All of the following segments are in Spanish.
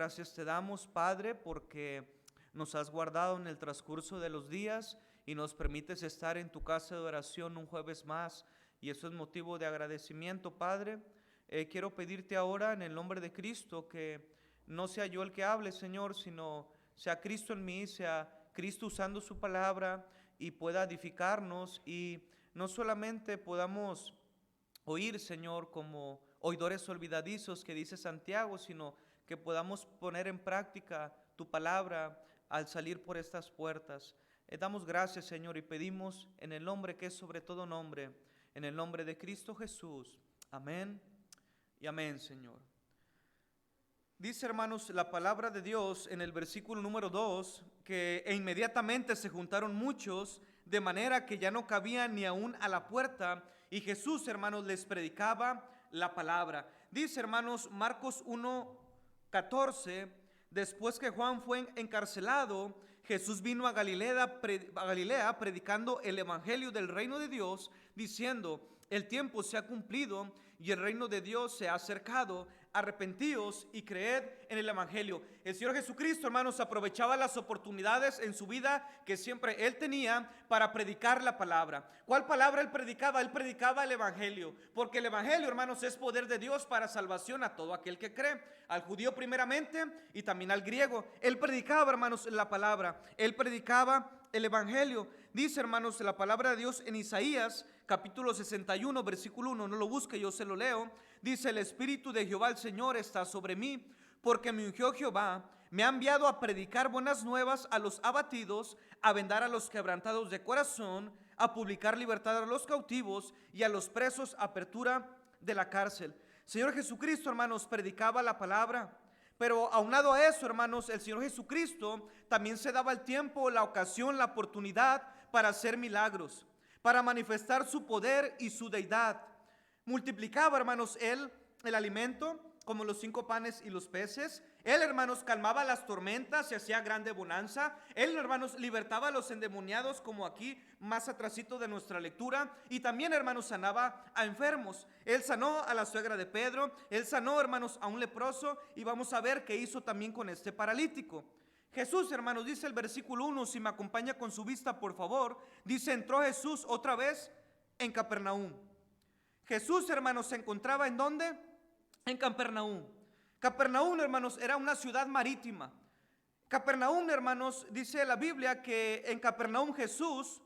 gracias te damos, Padre, porque nos has guardado en el transcurso de los días y nos permites estar en tu casa de oración un jueves más, y eso es motivo de agradecimiento, Padre. Quiero pedirte ahora en el nombre de Cristo que no sea yo el que hable, Señor, sino sea Cristo en mí, sea Cristo usando su palabra y pueda edificarnos, y no solamente podamos oír, Señor, como oidores olvidadizos que dice Santiago, sino que podamos poner en práctica tu palabra al salir por estas puertas. Damos gracias, Señor, y pedimos en el nombre que es sobre todo nombre, en el nombre de Cristo Jesús. Amén y amén, Señor. Dice, hermanos, la palabra de Dios en el versículo número 2, que inmediatamente se juntaron muchos, de manera que ya no cabían ni aún a la puerta, y Jesús, hermanos, les predicaba la palabra. Dice, hermanos, Marcos 1:14, después que Juan fue encarcelado, Jesús vino a Galilea predicando el evangelio del reino de Dios, diciendo: el tiempo se ha cumplido y el reino de Dios se ha acercado. Arrepentíos y creed en el evangelio. El Señor Jesucristo, hermanos, aprovechaba las oportunidades en su vida que siempre Él tenía para predicar la palabra. ¿Cuál palabra Él predicaba? Él predicaba el evangelio, porque el evangelio, hermanos, es poder de Dios para salvación a todo aquel que cree, al judío primeramente y también al griego. Él predicaba, hermanos, la palabra. Él predicaba el evangelio. Dice, hermanos, la palabra de Dios en Isaías capítulo 61 versículo 1, no lo busque, yo se lo leo. Dice: el Espíritu de Jehová el Señor está sobre mí, porque me ungió Jehová, me ha enviado a predicar buenas nuevas a los abatidos, a vendar a los quebrantados de corazón, a publicar libertad a los cautivos y a los presos apertura de la cárcel. Señor Jesucristo, hermanos, predicaba la palabra. Pero aunado a eso, hermanos, el Señor Jesucristo también se daba el tiempo, la ocasión, la oportunidad para hacer milagros, para manifestar su poder y su deidad. Multiplicaba, hermanos, Él el alimento, como los 5 panes y los peces. Él, hermanos, calmaba las tormentas y hacía grande bonanza. Él, hermanos, libertaba a los endemoniados, como aquí más atrasito de nuestra lectura. Y también, hermanos, sanaba a enfermos. Él sanó a la suegra de Pedro. Él sanó, hermanos, a un leproso. Y vamos a ver qué hizo también con este paralítico. Jesús, hermanos, dice el versículo 1, si me acompaña con su vista, por favor. Dice: entró Jesús otra vez en Capernaum. Jesús, hermanos, se encontraba ¿en dónde? En Capernaum. Capernaum, hermanos, era una ciudad marítima. Capernaum, hermanos, dice la Biblia que en Capernaum Jesús,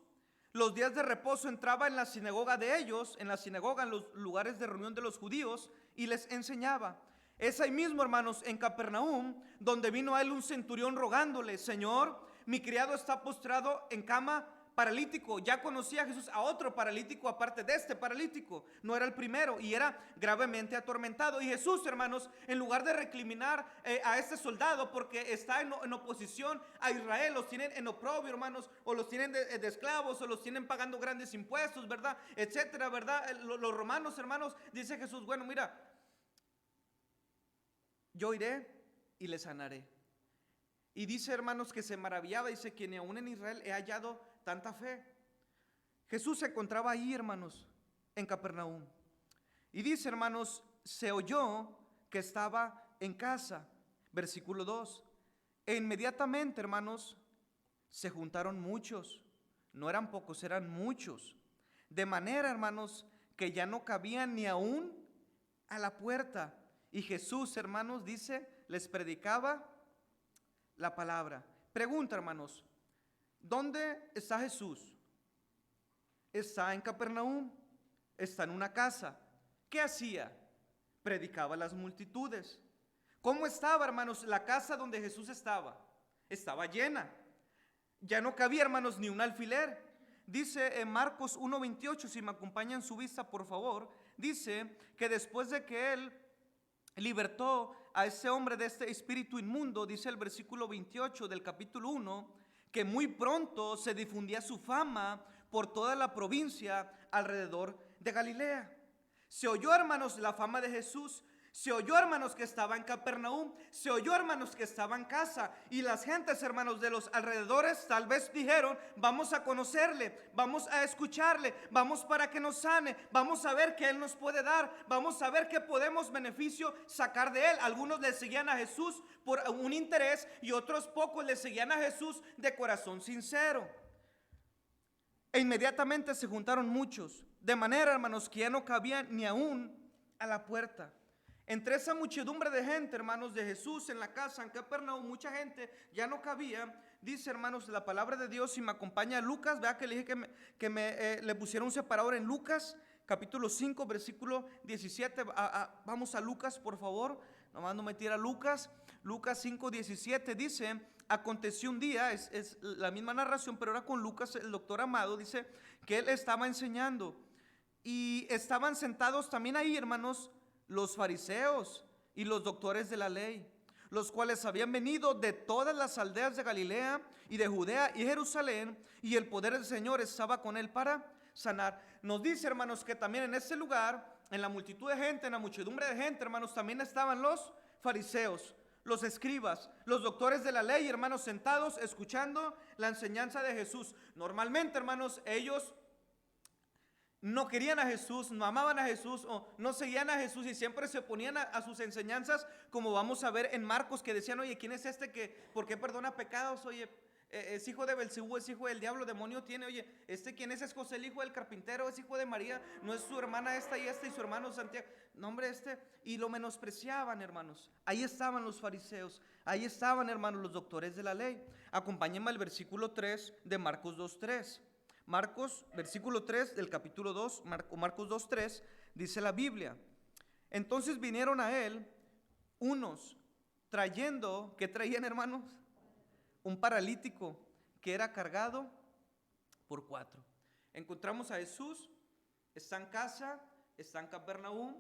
los días de reposo, entraba en la sinagoga de ellos, en la sinagoga, en los lugares de reunión de los judíos, y les enseñaba. Es ahí mismo, hermanos, en Capernaum, donde vino a él un centurión rogándole: Señor, mi criado está postrado en cama, paralítico. Ya conocía Jesús a otro paralítico aparte de este paralítico, no era el primero, y era gravemente atormentado. Y Jesús, hermanos, en lugar de recriminar a este soldado porque está en oposición a Israel, los tienen en oprobio, hermanos, o los tienen de esclavos, o los tienen pagando grandes impuestos, ¿verdad? Etcétera, ¿verdad? Los romanos, hermanos, dice Jesús: bueno, mira, yo iré y les sanaré. Y dice, hermanos, que se maravillaba, dice que ni aún en Israel he hallado tanta fe. Jesús se encontraba ahí, hermanos, en Capernaum. Y dice, hermanos, se oyó que estaba en casa. Versículo 2. E inmediatamente, hermanos, se juntaron muchos. No eran pocos, eran muchos. De manera, hermanos, que ya no cabían ni aún a la puerta. Y Jesús, hermanos, dice, les predicaba la palabra. Pregunta, hermanos, ¿dónde está Jesús? Está en Capernaum, está en una casa. ¿Qué hacía? Predicaba a las multitudes. ¿Cómo estaba, hermanos, la casa donde Jesús estaba? Estaba llena. Ya no cabía, hermanos, ni un alfiler. Dice en Marcos 1:28, si me acompañan su vista, por favor, dice que después de que él libertó a ese hombre de este espíritu inmundo, dice el versículo 28 del capítulo 1, que muy pronto se difundía su fama por toda la provincia alrededor de Galilea. Se oyó, hermanos, la fama de Jesús. Se oyó, hermanos, que estaba en Capernaum. Se oyó, hermanos, que estaba en casa. Y las gentes, hermanos, de los alrededores tal vez dijeron: vamos a conocerle, vamos a escucharle, vamos para que nos sane, vamos a ver qué Él nos puede dar, vamos a ver qué podemos beneficio sacar de Él. Algunos le seguían a Jesús por un interés y otros pocos le seguían a Jesús de corazón sincero. E inmediatamente se juntaron muchos, de manera, hermanos, que ya no cabían ni aún a la puerta. Entre esa muchedumbre de gente, hermanos, de Jesús en la casa en Capernaum, mucha gente ya no cabía. Dice, hermanos, la palabra de Dios, si me acompaña Lucas, vea que le dije que le pusiera un separador en Lucas, capítulo 5, versículo 17. Vamos a Lucas, por favor. Nomás no me tira Lucas. Lucas 5, 17 dice: aconteció un día, es la misma narración, pero ahora con Lucas, el doctor Amado, dice que él estaba enseñando. Y estaban sentados también ahí, hermanos, los fariseos y los doctores de la ley, los cuales habían venido de todas las aldeas de Galilea y de Judea y Jerusalén, y el poder del Señor estaba con él para sanar. Nos dice, hermanos, que también en ese lugar, en la multitud de gente, en la muchedumbre de gente, hermanos, también estaban los fariseos, los escribas, los doctores de la ley, hermanos, sentados escuchando la enseñanza de Jesús. Normalmente, hermanos, ellos no querían a Jesús, no amaban a Jesús o no seguían a Jesús y siempre se oponían a sus enseñanzas, como vamos a ver en Marcos, que decían: oye, ¿quién es este que, por qué perdona pecados? Oye, es hijo de Belcebú, es hijo del diablo, demonio tiene. Oye, ¿quién es José, el hijo del carpintero? Es hijo de María, no es su hermana esta y su hermano Santiago. No, hombre, y lo menospreciaban, hermanos. Ahí estaban los fariseos, ahí estaban, hermanos, los doctores de la ley. Acompáñenme al versículo 3 de Marcos 2:3. Marcos, versículo 3 del capítulo 2, Marcos 2:3, dice la Biblia: entonces vinieron a él unos trayendo, ¿qué traían, hermanos? Un paralítico que era cargado por 4. Encontramos a Jesús, está en casa, está en Capernaum,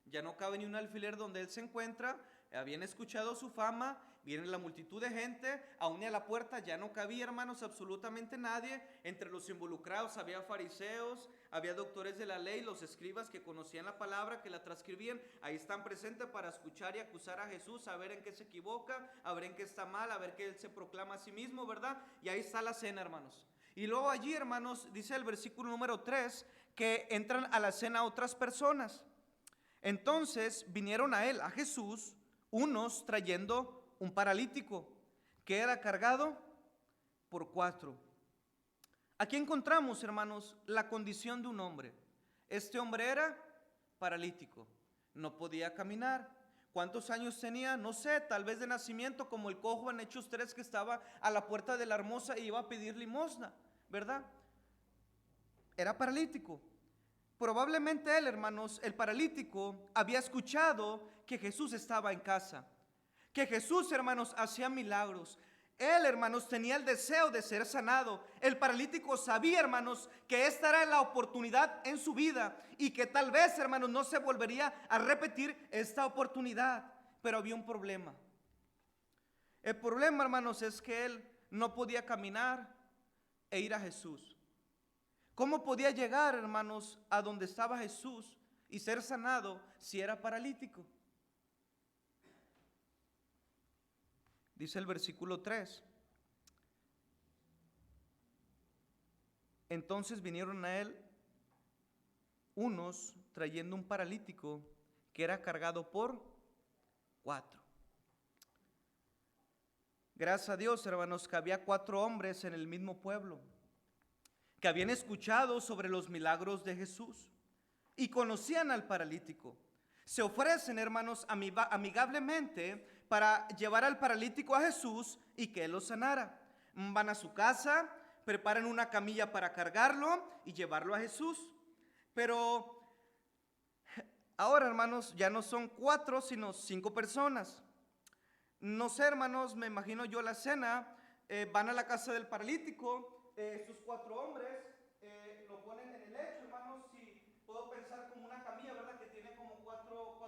ya no cabe ni un alfiler donde él se encuentra. Habían escuchado su fama, viene la multitud de gente, aún a la puerta ya no cabía, hermanos, absolutamente nadie. Entre los involucrados había fariseos, había doctores de la ley, los escribas que conocían la palabra, que la transcribían. Ahí están presentes para escuchar y acusar a Jesús, a ver en qué se equivoca, a ver en qué está mal, a ver qué él se proclama a sí mismo, ¿verdad? Y ahí está la cena, hermanos. Y luego allí, hermanos, dice el versículo número 3, que entran a la cena otras personas. Entonces vinieron a él, a Jesús, unos trayendo un paralítico que era cargado por 4. Aquí encontramos, hermanos, la condición de un hombre. Este hombre era paralítico, no podía caminar. ¿Cuántos años tenía? No sé, tal vez de nacimiento, como el cojo en Hechos 3 que estaba a la puerta de la hermosa y iba a pedir limosna, ¿verdad? Era paralítico. Probablemente él, hermanos, el paralítico, había escuchado que Jesús estaba en casa, que Jesús, hermanos, hacía milagros. Él, hermanos, tenía el deseo de ser sanado. El paralítico sabía, hermanos, que esta era la oportunidad en su vida y que tal vez, hermanos, no se volvería a repetir esta oportunidad. Pero había un problema. El problema, hermanos, es que él no podía caminar e ir a Jesús. ¿Cómo podía llegar, hermanos, a donde estaba Jesús y ser sanado si era paralítico? Dice el versículo 3. Entonces vinieron a él unos trayendo un paralítico que era cargado por 4. Gracias a Dios, hermanos, que había 4 hombres en el mismo pueblo que habían escuchado sobre los milagros de Jesús y conocían al paralítico. Se ofrecen, hermanos, amigablemente para llevar al paralítico a Jesús y que él lo sanara. Van a su casa, preparan una camilla para cargarlo y llevarlo a Jesús. Pero ahora, hermanos, ya no son 4, sino 5 personas. No sé, hermanos, me imagino yo la escena. Van a la casa del paralítico. Estos 4 hombres lo ponen en el lecho, hermanos. Si puedo pensar como una camilla, ¿verdad? Que tiene como cuatro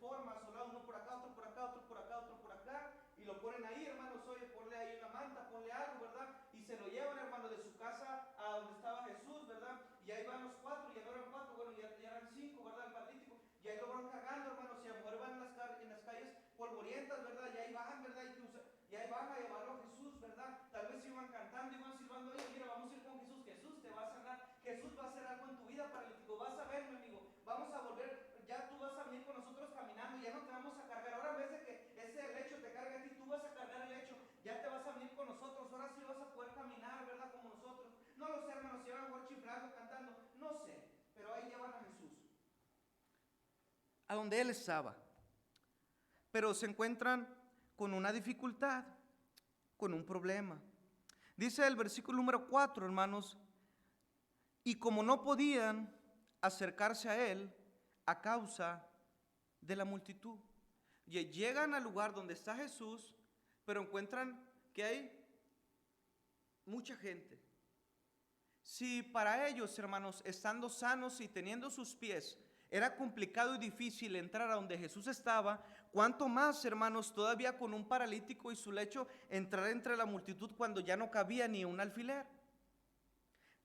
formas, uno por acá, otro por acá, otro por acá, otro por acá, y lo ponen ahí, hermanos. Oye, ponle ahí una manta, ponle algo, ¿verdad? Y se lo llevan, hermanos, de su casa a donde estaba Jesús, ¿verdad? Y ahí van los 4, ya no eran 4, bueno, ya eran 5, ¿verdad? El paralítico, y ahí lo van cargando, hermanos, y a lo mejor a donde él estaba. Pero se encuentran con una dificultad, con un problema. Dice el versículo número 4, hermanos, y como no podían acercarse a él a causa de la multitud. Y llegan al lugar donde está Jesús, pero encuentran que hay mucha gente. Si para ellos, hermanos, estando sanos y teniendo sus pies, era complicado y difícil entrar a donde Jesús estaba, cuánto más, hermanos, todavía con un paralítico y su lecho, entrar entre la multitud cuando ya no cabía ni un alfiler.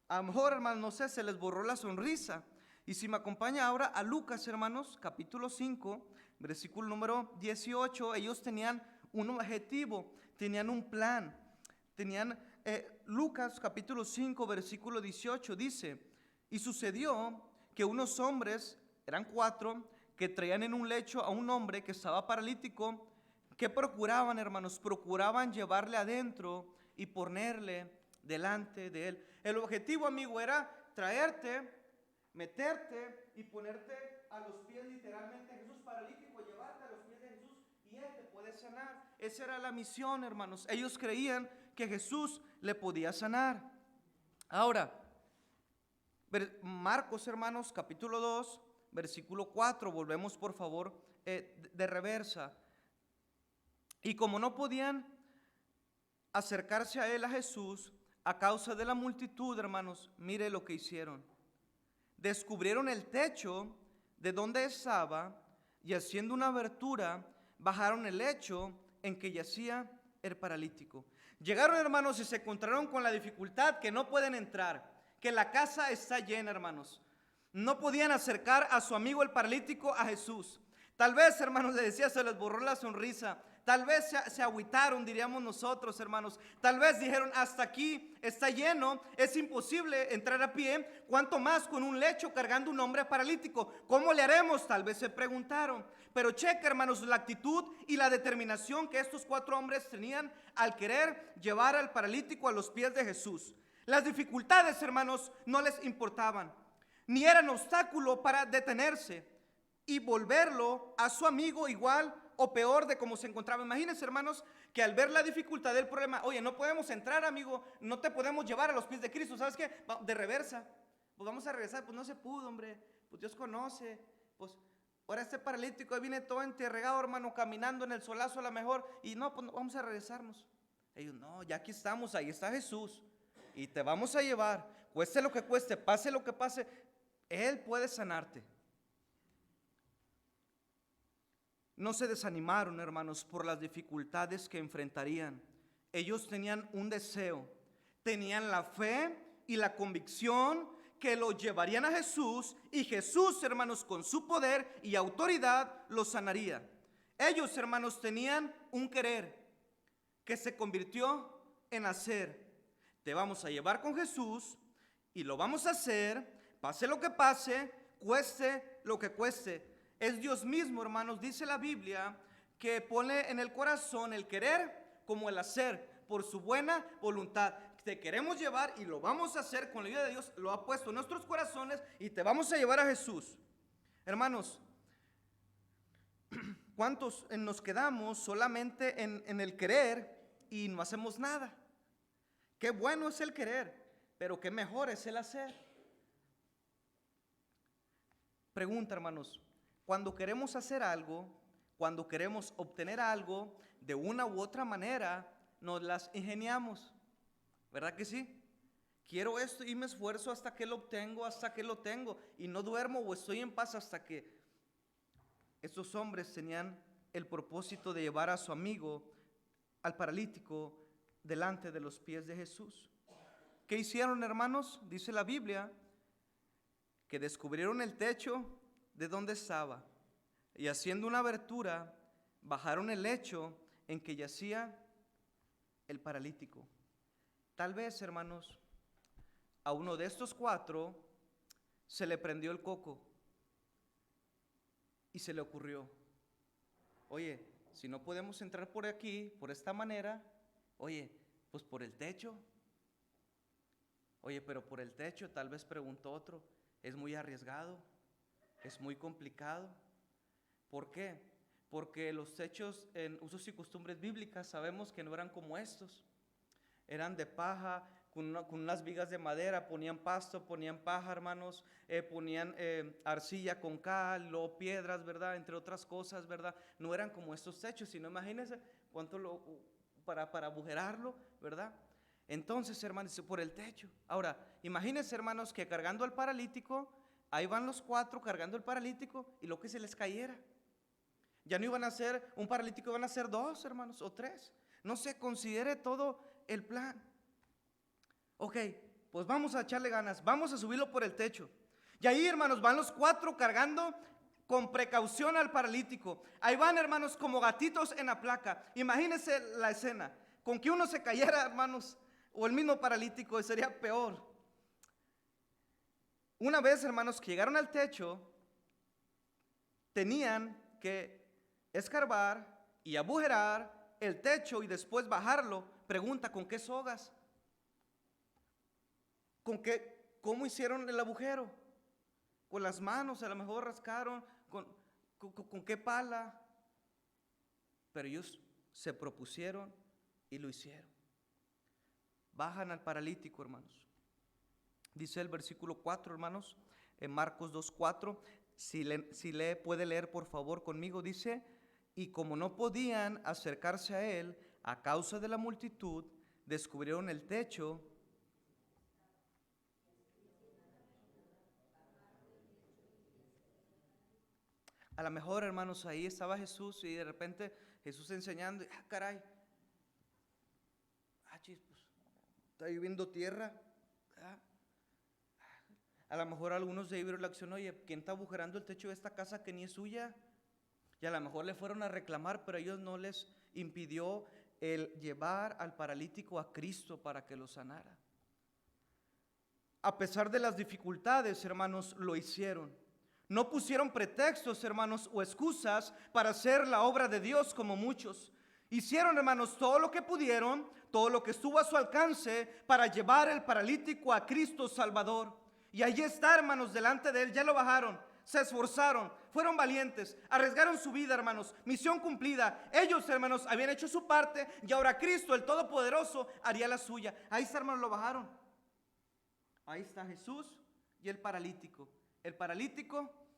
A lo mejor, hermanos, no sé, se les borró la sonrisa. Y si me acompaña ahora a Lucas, hermanos, capítulo 5, versículo número 18, ellos tenían un objetivo, tenían un plan, tenían, Lucas capítulo 5, versículo 18, dice, y sucedió que unos hombres, eran 4, que traían en un lecho a un hombre que estaba paralítico, que procuraban, hermanos, procuraban llevarle adentro y ponerle delante de él. El objetivo, amigo, era traerte, meterte y ponerte a los pies literalmente de Jesús paralítico, llevarte a los pies de Jesús y él te puede sanar. Esa era la misión, hermanos. Ellos creían que Jesús le podía sanar. Ahora, Marcos, hermanos, capítulo 2, versículo 4, volvemos por favor de reversa. Y como no podían acercarse a él, a Jesús, a causa de la multitud, hermanos, mire lo que hicieron. Descubrieron el techo de donde estaba y haciendo una abertura, bajaron el lecho en que yacía el paralítico. Llegaron, hermanos, y se encontraron con la dificultad que no pueden entrar, que la casa está llena, hermanos. No podían acercar a su amigo el paralítico a Jesús. Tal vez, hermanos, le decía, se les borró la sonrisa. Tal vez se agüitaron, diríamos nosotros, hermanos. Tal vez dijeron, hasta aquí está lleno, es imposible entrar a pie. ¿Cuánto más con un lecho cargando un hombre paralítico? ¿Cómo le haremos? Tal vez se preguntaron. Pero checa, hermanos, la actitud y la determinación que estos 4 hombres tenían al querer llevar al paralítico a los pies de Jesús. Las dificultades, hermanos, no les importaban, ni eran obstáculo para detenerse y volverlo a su amigo igual o peor de como se encontraba. Imagínense, hermanos, que al ver la dificultad del problema, oye, no podemos entrar, amigo, no te podemos llevar a los pies de Cristo, ¿sabes qué? De reversa, pues vamos a regresar, pues no se pudo, hombre, pues Dios conoce, pues ahora este paralítico ahí viene todo enterregado, hermano, caminando en el solazo a lo mejor, y no, pues no, vamos a regresarnos. Ellos, no, ya aquí estamos, ahí está Jesús, y te vamos a llevar, cueste lo que cueste, pase lo que pase, Él puede sanarte. No se desanimaron, hermanos, por las dificultades que enfrentarían. Ellos tenían un deseo, tenían la fe y la convicción que lo llevarían a Jesús y Jesús, hermanos, con su poder y autoridad los sanaría. Ellos, hermanos, tenían un querer que se convirtió en hacer. Te vamos a llevar con Jesús y lo vamos a hacer, pase lo que pase, cueste lo que cueste. Es Dios mismo, hermanos, dice la Biblia, que pone en el corazón el querer como el hacer, por su buena voluntad. Te queremos llevar y lo vamos a hacer con la ayuda de Dios, lo ha puesto en nuestros corazones y te vamos a llevar a Jesús. Hermanos, ¿cuántos nos quedamos solamente en el querer y no hacemos nada? Qué bueno es el querer, pero qué mejor es el hacer. Pregunta, hermanos. Cuando queremos hacer algo, cuando queremos obtener algo, de una u otra manera, nos las ingeniamos. ¿Verdad que sí? Quiero esto y me esfuerzo hasta que lo obtengo, hasta que lo tengo. Y no duermo o estoy en paz hasta que... Estos hombres tenían el propósito de llevar a su amigo, al paralítico, delante de los pies de Jesús. ¿Qué hicieron, hermanos? Dice la Biblia, que descubrieron el techo de donde estaba y haciendo una abertura bajaron el lecho en que yacía el paralítico. Tal vez, hermanos, a uno de estos 4 se le prendió el coco y se le ocurrió, oye, si no podemos entrar por aquí, por esta manera, oye, pues por el techo. Oye, pero por el techo, tal vez preguntó otro, es muy arriesgado. Es muy complicado. ¿Por qué? Porque los techos en usos y costumbres bíblicas sabemos que no eran como estos. Eran de paja, con unas vigas de madera, ponían pasto, ponían paja, hermanos, ponían arcilla con cal, luego piedras, ¿verdad? Entre otras cosas, ¿verdad? No eran como estos techos, sino imagínense para agujerarlo, ¿verdad? Entonces, hermanos, por el techo. Ahora, imagínense, hermanos, que cargando al paralítico, ahí van los 4 cargando el paralítico y lo que se les cayera. Ya no iban a ser un paralítico, iban a ser 2, hermanos, o 3. No se considere todo el plan. Ok, pues vamos a echarle ganas, vamos a subirlo por el techo. Y ahí, hermanos, van los 4 cargando con precaución al paralítico. Ahí van, hermanos, como gatitos en la placa. Imagínense la escena, con que uno se cayera, hermanos, o el mismo paralítico, sería peor. Una vez, hermanos, que llegaron al techo, tenían que escarbar y agujerar el techo y después bajarlo. Pregunta, ¿con qué sogas? ¿Cómo hicieron el agujero? Con las manos, a lo mejor rascaron, ¿con qué pala? Pero ellos se propusieron y lo hicieron. Bajan al paralítico, hermanos. Dice el versículo 4, hermanos, en Marcos 2:4. Si lee, puede leer por favor conmigo. Dice: y como no podían acercarse a él a causa de la multitud, descubrieron el techo. A lo mejor, hermanos, ahí estaba Jesús y de repente Jesús enseñando, caray, pues, está lloviendo tierra. A lo mejor algunos de ahí vieron la acción, oye, ¿quién está agujerando el techo de esta casa que ni es suya? Y a lo mejor le fueron a reclamar, pero a ellos no les impidió el llevar al paralítico a Cristo para que lo sanara. A pesar de las dificultades, hermanos, lo hicieron. No pusieron pretextos, hermanos, o excusas para hacer la obra de Dios como muchos. Hicieron, hermanos, todo lo que pudieron, todo lo que estuvo a su alcance para llevar el paralítico a Cristo Salvador. Y allí está, hermanos, delante de él, ya lo bajaron, se esforzaron, fueron valientes, arriesgaron su vida, hermanos, misión cumplida. Ellos, hermanos, habían hecho su parte y ahora Cristo, el Todopoderoso, haría la suya. Ahí está, hermanos, lo bajaron. Ahí está Jesús y el paralítico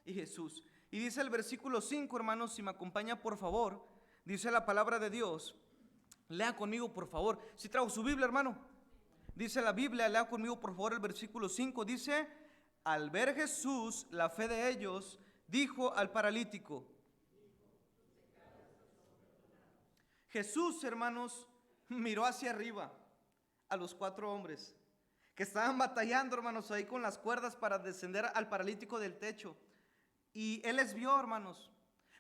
y Jesús. Y dice el versículo 5, hermanos, si me acompaña por favor, dice la palabra de Dios. Lea conmigo por favor, si trajo su Biblia, hermano. Dice la Biblia, lea conmigo por favor el versículo 5, dice: al ver Jesús la fe de ellos, dijo al paralítico. Jesús, hermanos, miró hacia arriba a los 4 hombres que estaban batallando, hermanos, ahí con las cuerdas para descender al paralítico del techo. Y él les vio, hermanos,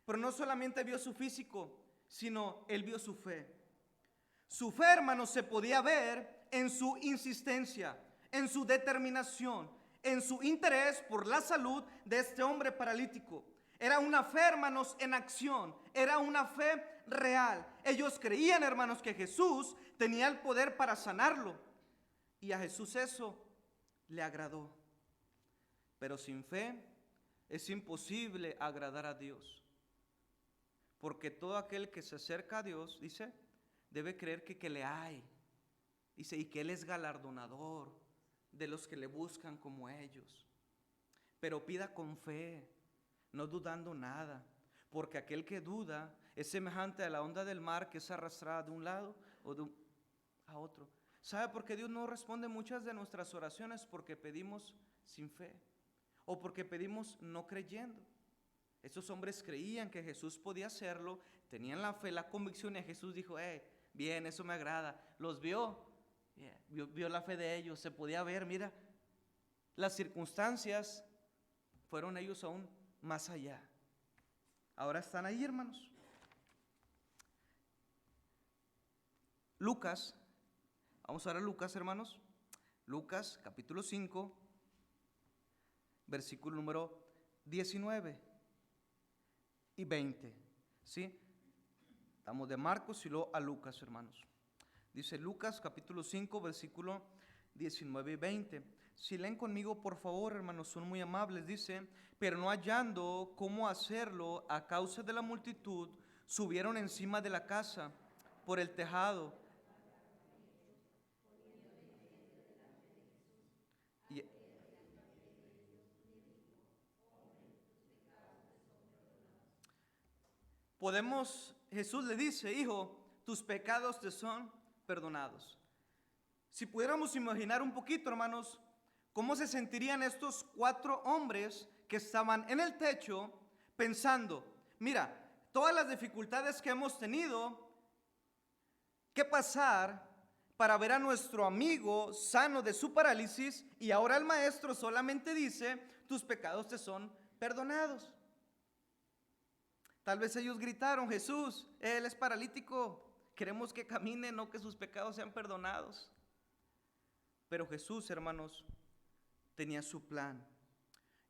pero no solamente vio su físico, sino él vio su fe. Su fe, hermanos, se podía ver en su insistencia, en su determinación, en su interés por la salud de este hombre paralítico. Era una fe, hermanos, en acción, era una fe real. Ellos creían, hermanos, que Jesús tenía el poder para sanarlo. Y a Jesús eso le agradó. Pero sin fe es imposible agradar a Dios. Porque todo aquel que se acerca a Dios, dice, debe creer que le hay. Dice, y que Él es galardonador de los que le buscan como ellos. Pero pida con fe, no dudando nada. Porque aquel que duda es semejante a la onda del mar que es arrastrada de un lado o a otro. ¿Sabe por qué Dios no responde muchas de nuestras oraciones? Porque pedimos sin fe. O porque pedimos no creyendo. Estos hombres creían que Jesús podía hacerlo, tenían la fe, la convicción, y Jesús dijo, bien, eso me agrada. Los vio, vio la fe de ellos, se podía ver, mira, las circunstancias fueron ellos aún más allá. Ahora están ahí, hermanos. Lucas, vamos a ver a Lucas, hermanos. Lucas, capítulo 5, versículo número 19 y 20, ¿sí? Estamos de Marcos y luego a Lucas, hermanos. Dice Lucas capítulo 5, versículo 19 y 20. Si leen conmigo, por favor, hermanos, son muy amables. Dice, pero no hallando cómo hacerlo a causa de la multitud, subieron encima de la casa por el tejado. Y Jesús le dice, hijo, tus pecados te son perdonados. Si pudiéramos imaginar un poquito, hermanos, cómo se sentirían estos 4 hombres que estaban en el techo pensando, mira, todas las dificultades que hemos tenido que pasar para ver a nuestro amigo sano de su parálisis, y ahora el maestro solamente dice, tus pecados te son perdonados. Tal vez ellos gritaron, Jesús, él es paralítico, queremos que camine, no que sus pecados sean perdonados. Pero Jesús, hermanos, tenía su plan.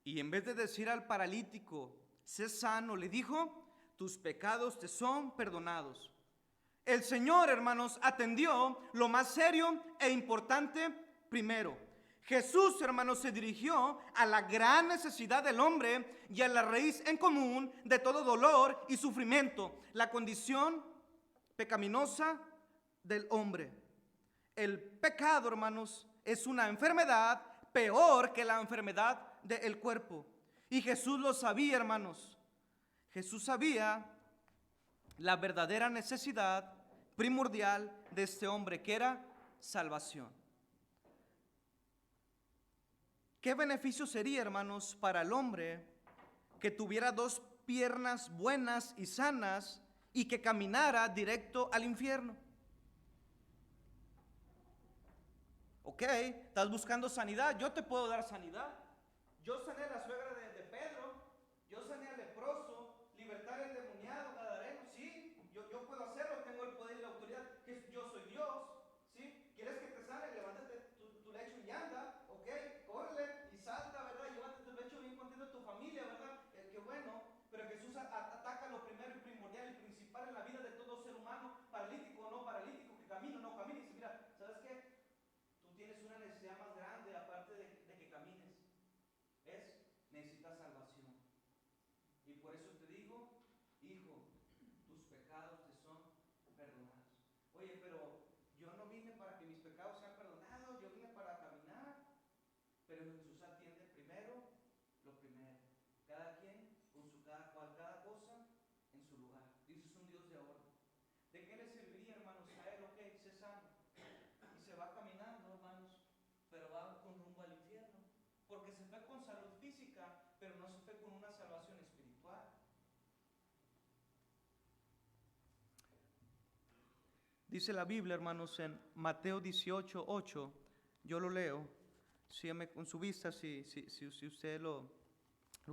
Y en vez de decir al paralítico, sé sano, le dijo, tus pecados te son perdonados. El Señor, hermanos, atendió lo más serio e importante primero. Jesús, hermanos, se dirigió a la gran necesidad del hombre y a la raíz en común de todo dolor y sufrimiento, la condición pecaminosa del hombre. El pecado, hermanos, es una enfermedad peor que la enfermedad del cuerpo. Y Jesús lo sabía, hermanos. Jesús sabía la verdadera necesidad primordial de este hombre, que era salvación. ¿Qué beneficio sería, hermanos, para el hombre que tuviera 2 piernas buenas y sanas y que caminara directo al infierno? Ok, estás buscando sanidad, yo te puedo dar sanidad. Yo sané a la suegra de Pedro, yo sané al leproso, liberté al endemoniado, gadareno, sí, yo puedo hacerlo, tengo el poder y la autoridad, que yo soy Dios, ¿sí? ¿Quieres que te sane? Levántate tu lecho y anda, ok, córrele y salta, ¿verdad? Llévate tu lecho bien contento de tu familia, ¿verdad? Qué bueno, pero Jesús ataca lo primero y primordial y principal en la vida de todo ser humano, paralítico o no paralítico, que camina o no camina, y dice, mira, ¿sabes qué? Tú tienes una necesidad más grande aparte de que camines. Necesitas salvación. Y por eso te digo, hijo, tus pecados te son perdonados. Oye, pero yo no vine para que mis pecados sean perdonados, yo vine para caminar. Pero Jesús atiende primero lo primero. Cada quien con su cada cosa en su lugar. Dice, es un Dios de orden. ¿De qué le serviría, hermanos, a él? Ok, se sano. Y se va caminando, hermanos, pero va con rumbo al infierno. Porque se fue con salud física, pero no se fue con una salvación espiritual. Dice la Biblia, hermanos, en Mateo 18:8, yo lo leo, sígueme con su vista, si usted lo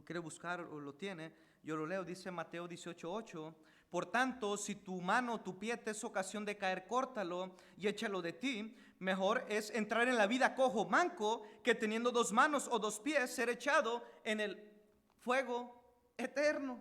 quiere buscar o lo tiene, yo lo leo, dice Mateo 18:8, por tanto, si tu mano o tu pie te es ocasión de caer, córtalo y échalo de ti. Mejor es entrar en la vida cojo, manco, que teniendo 2 manos o 2 pies, ser echado en el fuego eterno.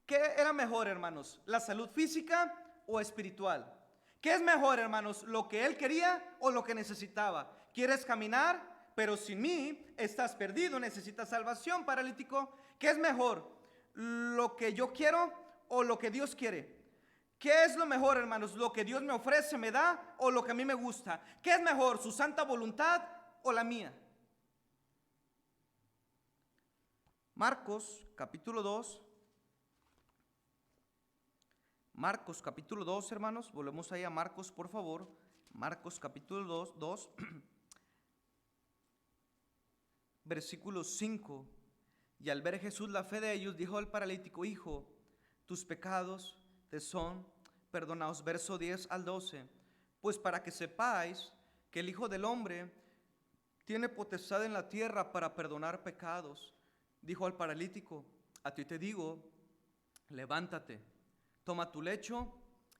¿Qué era mejor, hermanos? ¿La salud física o espiritual? ¿Qué es mejor, hermanos? ¿Lo que él quería o lo que necesitaba? ¿Quieres caminar? Pero sin mí estás perdido, necesitas salvación, paralítico. ¿Qué es mejor? ¿Lo que yo quiero o lo que Dios quiere? ¿Qué es lo mejor, hermanos? ¿Lo que Dios me ofrece, me da, o lo que a mí me gusta? ¿Qué es mejor, su santa voluntad o la mía? Marcos capítulo 2. Marcos capítulo 2, hermanos. Volvemos ahí a Marcos, por favor. Marcos capítulo 2, versículo 5. Y al ver Jesús la fe de ellos, dijo al paralítico, hijo, tus pecados te son perdonados. Verso 10 al 12. Pues para que sepáis que el Hijo del Hombre tiene potestad en la tierra para perdonar pecados, dijo al paralítico, a ti te digo, levántate, toma tu lecho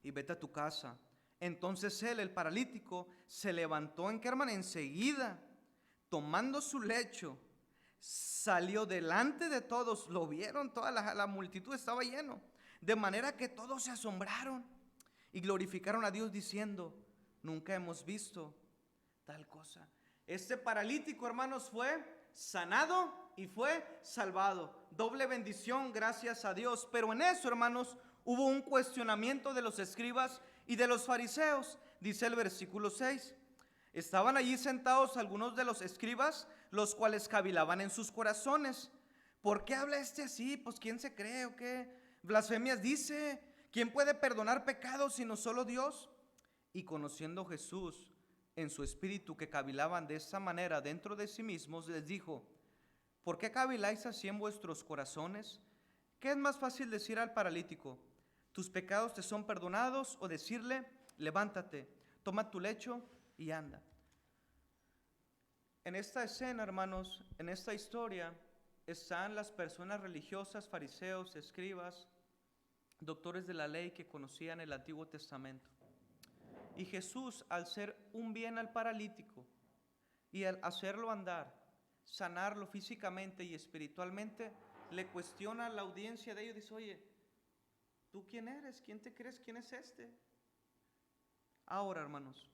y vete a tu casa. Entonces él, el paralítico, se levantó enseguida, tomando su lecho, salió delante de todos, lo vieron, toda la multitud estaba lleno, de manera que todos se asombraron y glorificaron a Dios diciendo, nunca hemos visto tal cosa. Este paralítico, hermanos, fue sanado y fue salvado. Doble bendición, gracias a Dios. Pero en eso, hermanos, hubo un cuestionamiento de los escribas y de los fariseos. Dice el versículo 6. Estaban allí sentados algunos de los escribas, los cuales cavilaban en sus corazones. ¿Por qué habla este así? Pues ¿quién se cree o qué? Blasfemias dice. ¿Quién puede perdonar pecados sino solo Dios? Y conociendo Jesús en su espíritu que cavilaban de esa manera dentro de sí mismos, les dijo: ¿por qué caviláis así en vuestros corazones? ¿Qué es más fácil decir al paralítico: tus pecados te son perdonados, o decirle: levántate, toma tu lecho y anda? En esta escena, hermanos, en esta historia, están las personas religiosas, fariseos, escribas, doctores de la ley que conocían el Antiguo Testamento. Y Jesús, al ser un bien al paralítico y al hacerlo andar, sanarlo físicamente y espiritualmente, le cuestiona a la audiencia de ellos. Dice: oye, ¿tú quién eres? ¿Quién te crees? ¿Quién es este? Ahora, hermanos,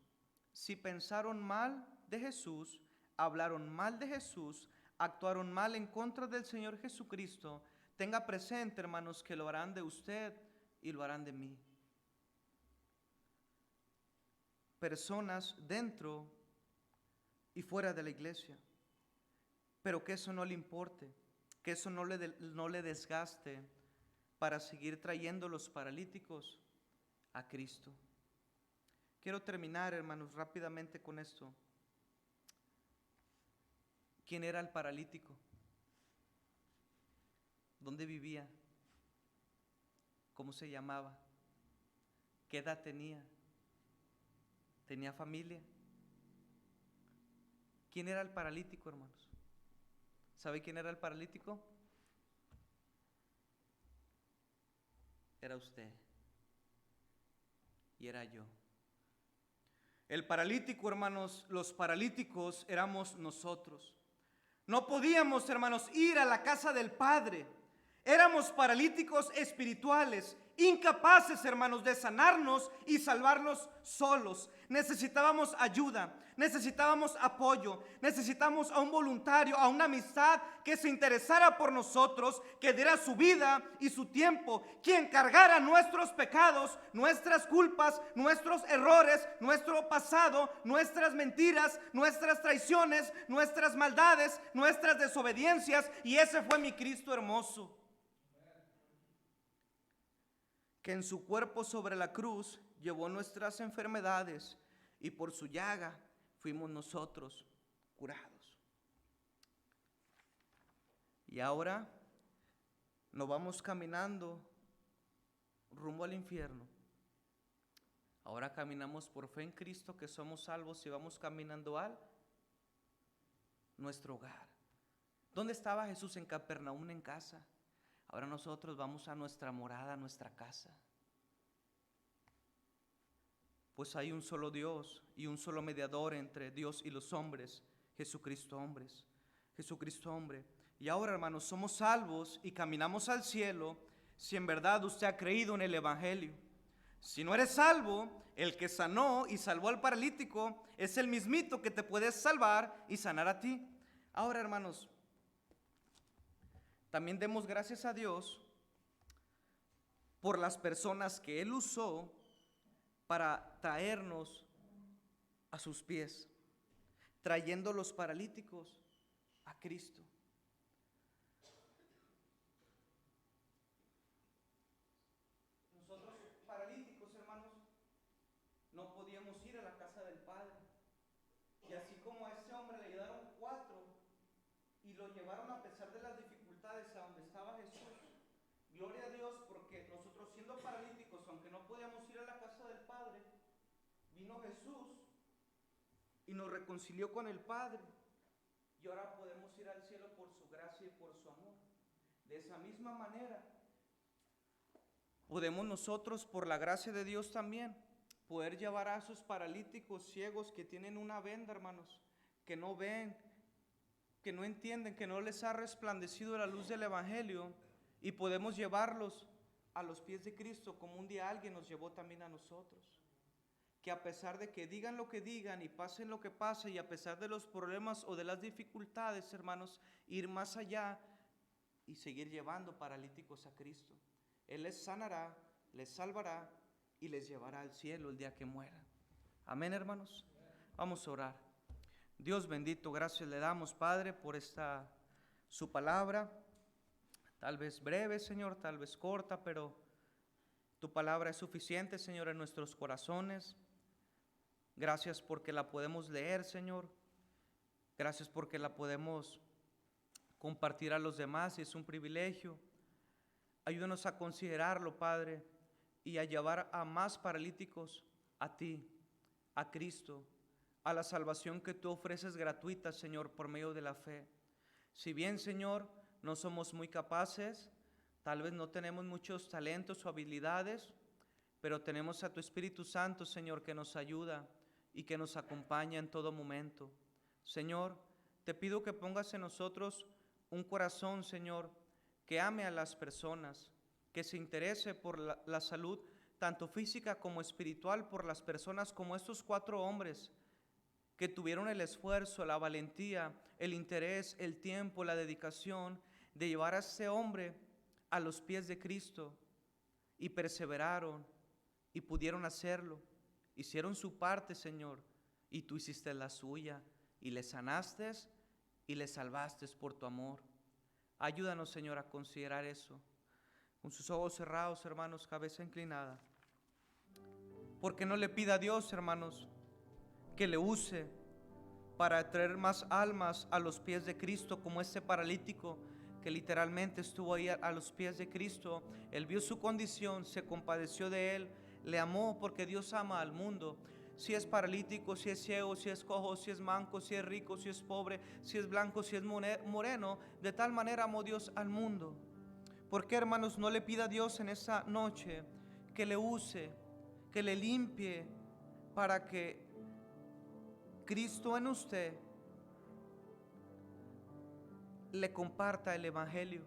si pensaron mal de Jesús, hablaron mal de Jesús, actuaron mal en contra del Señor Jesucristo, tenga presente, hermanos, que lo harán de usted y lo harán de mí. Personas dentro y fuera de la iglesia, pero que eso no le importe, que eso no le desgaste para seguir trayendo los paralíticos a Cristo. Quiero terminar, hermanos, rápidamente con esto. ¿Quién era el paralítico? ¿Dónde vivía? ¿Cómo se llamaba? ¿Qué edad tenía? ¿Tenía familia? ¿Quién era el paralítico, hermanos? ¿Sabe quién era el paralítico? Era usted y era yo. El paralítico, hermanos, los paralíticos éramos nosotros. No podíamos, hermanos, ir a la casa del Padre. Éramos paralíticos espirituales, incapaces, hermanos, de sanarnos y salvarnos solos. Necesitábamos ayuda, necesitábamos apoyo, necesitamos a un voluntario, a una amistad que se interesara por nosotros, que diera su vida y su tiempo, quien cargara nuestros pecados, nuestras culpas, nuestros errores, nuestro pasado, nuestras mentiras, nuestras traiciones, nuestras maldades, nuestras desobediencias. Y ese fue mi Cristo hermoso, que en su cuerpo sobre la cruz llevó nuestras enfermedades, y por su llaga fuimos nosotros curados. Y ahora nos vamos caminando rumbo al infierno. Ahora caminamos por fe en Cristo, que somos salvos, y vamos caminando al nuestro hogar. ¿Dónde estaba Jesús? En Capernaum, en casa. Ahora nosotros vamos a nuestra morada, a nuestra casa. Pues hay un solo Dios y un solo mediador entre Dios y los hombres, Jesucristo hombre. Y ahora, hermanos, somos salvos y caminamos al cielo si en verdad usted ha creído en el Evangelio. Si no eres salvo, el que sanó y salvó al paralítico es el mismito que te puede salvar y sanar a ti. Ahora, hermanos, también demos gracias a Dios por las personas que Él usó para traernos a sus pies, trayendo los paralíticos a Cristo. Nosotros paralíticos, hermanos, no podíamos ir a la casa del Padre. Y así como a ese hombre le ayudaron 4 y lo llevaron a pesar de las dificultades a donde estaba Jesús, gloria a Dios, porque nosotros, siendo paralíticos, aunque no podíamos ir a la casa del Padre, vino Jesús y nos reconcilió con el Padre, y ahora podemos ir al cielo por su gracia y por su amor. De esa misma manera podemos nosotros, por la gracia de Dios también, poder llevar a esos paralíticos ciegos que tienen una venda, hermanos, que no ven, que no entienden, que no les ha resplandecido la luz del Evangelio, y podemos llevarlos a los pies de Cristo, como un día alguien nos llevó también a nosotros. que a pesar de que digan lo que digan y pasen lo que pase, y a pesar de los problemas o de las dificultades, hermanos, ir más allá y seguir llevando paralíticos a Cristo. Él les sanará, les salvará y les llevará al cielo el día que mueran. Amén, hermanos. Vamos a orar. Dios bendito, gracias le damos, Padre, por esta su palabra, tal vez breve, Señor, tal vez corta, pero tu palabra es suficiente, Señor, en nuestros corazones. Gracias porque la podemos leer, Señor. Gracias porque la podemos compartir a los demás y es un privilegio. Ayúdanos a considerarlo, Padre, y a llevar a más paralíticos a ti, a Cristo, a la salvación que tú ofreces gratuita, Señor, por medio de la fe. Si bien, Señor, no somos muy capaces, tal vez no tenemos muchos talentos o habilidades, pero tenemos a tu Espíritu Santo, Señor, que nos ayuda y que nos acompaña en todo momento. Señor, te pido que pongas en nosotros un corazón, Señor, que ame a las personas, que se interese por la salud, tanto física como espiritual, por las personas como estos 4 hombres que tuvieron el esfuerzo, la valentía, el interés, el tiempo, la dedicación de llevar a ese hombre a los pies de Cristo y perseveraron y pudieron hacerlo. Hicieron su parte, Señor, y tú hiciste la suya y le sanaste y le salvaste por tu amor. Ayúdanos, Señor, a considerar eso. Con sus ojos cerrados, hermanos, cabeza inclinada. Porque no le pida a Dios, hermanos, que le use para traer más almas a los pies de Cristo, como este paralítico que literalmente estuvo ahí a los pies de Cristo. Él vio su condición, se compadeció de él, le amó, porque Dios ama al mundo. Si es paralítico, si es ciego, si es cojo, si es manco, si es rico, si es pobre, si es blanco, si es moreno, de tal manera amó Dios al mundo. ¿Por qué, hermanos, no le pida a Dios en esa noche que le use, que le limpie, para que Cristo en usted le comparta el evangelio?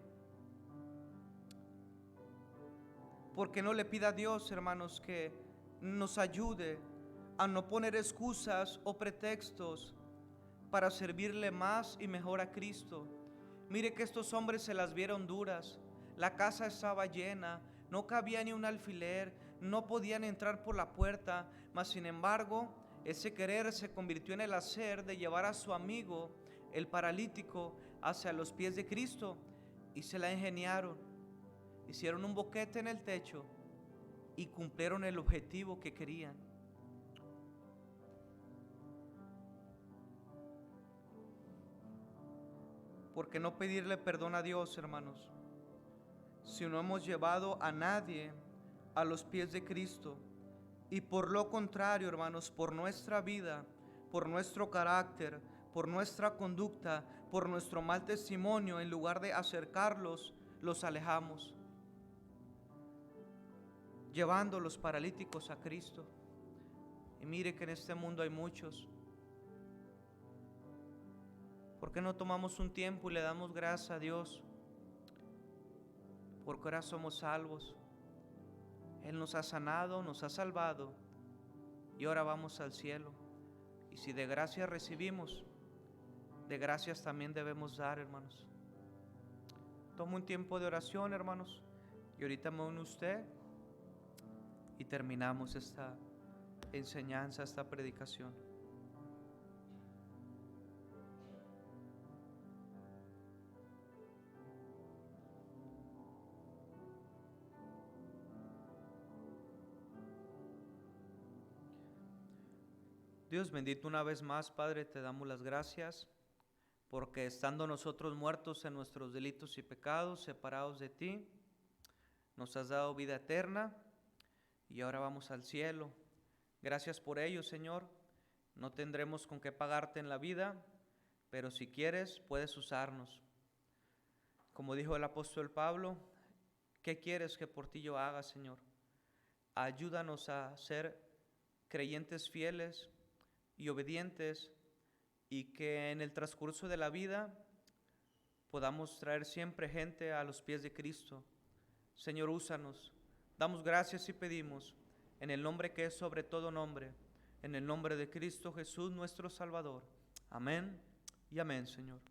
Porque no le pida a Dios, hermanos, que nos ayude a no poner excusas o pretextos para servirle más y mejor a Cristo. Mire que estos hombres se las vieron duras. La casa estaba llena, no cabía ni un alfiler, no podían entrar por la puerta, mas sin embargo, ese querer se convirtió en el hacer de llevar a su amigo, el paralítico, hacia los pies de Cristo, y se la ingeniaron. Hicieron un boquete en el techo y cumplieron el objetivo que querían. ¿Por qué no pedirle perdón a Dios, hermanos, si no hemos llevado a nadie a los pies de Cristo? Y por lo contrario, hermanos, por nuestra vida, por nuestro carácter, por nuestra conducta, por nuestro mal testimonio, en lugar de acercarlos, los alejamos, llevando los paralíticos a Cristo. Y mire que en este mundo hay muchos. ¿Por qué no tomamos un tiempo y le damos gracias a Dios? Porque ahora somos salvos. Él nos ha sanado, nos ha salvado y ahora vamos al cielo. Y si de gracia recibimos, de gracias también debemos dar, hermanos. Toma un tiempo de oración, hermanos, y ahorita me une usted y terminamos esta enseñanza, esta predicación. Dios bendito, una vez más, Padre, te damos las gracias porque estando nosotros muertos en nuestros delitos y pecados, separados de ti, nos has dado vida eterna y ahora vamos al cielo. Gracias por ello, Señor. No tendremos con qué pagarte en la vida, pero si quieres, puedes usarnos. Como dijo el apóstol Pablo, ¿qué quieres que por ti yo haga, Señor? Ayúdanos a ser creyentes fieles y obedientes, y que en el transcurso de la vida podamos traer siempre gente a los pies de Cristo. Señor, úsanos. Damos gracias y pedimos en el nombre que es sobre todo nombre, en el nombre de Cristo Jesús nuestro Salvador. Amén y amén, Señor.